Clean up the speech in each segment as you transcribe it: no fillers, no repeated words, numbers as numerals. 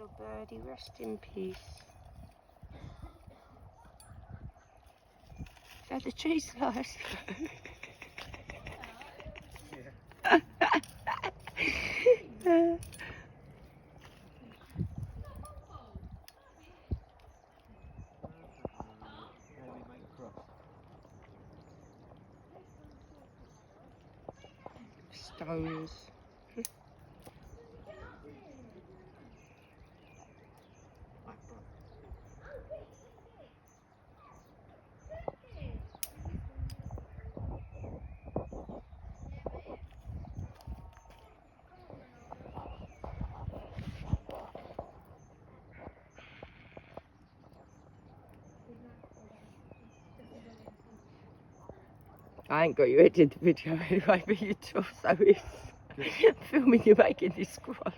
little birdie, rest in peace. Is that the tree slice? Stones. I ain't got you edited the video anyway, but your torso is filming you making this cross.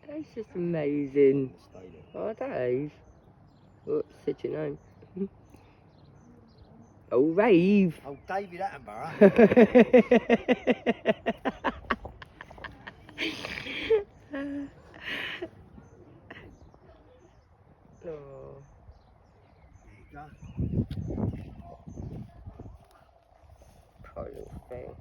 That's just amazing. Oh, Dave. What said your name? Oh, Rave. Oh, David Attenborough. Oh. There you go. Poor little thing.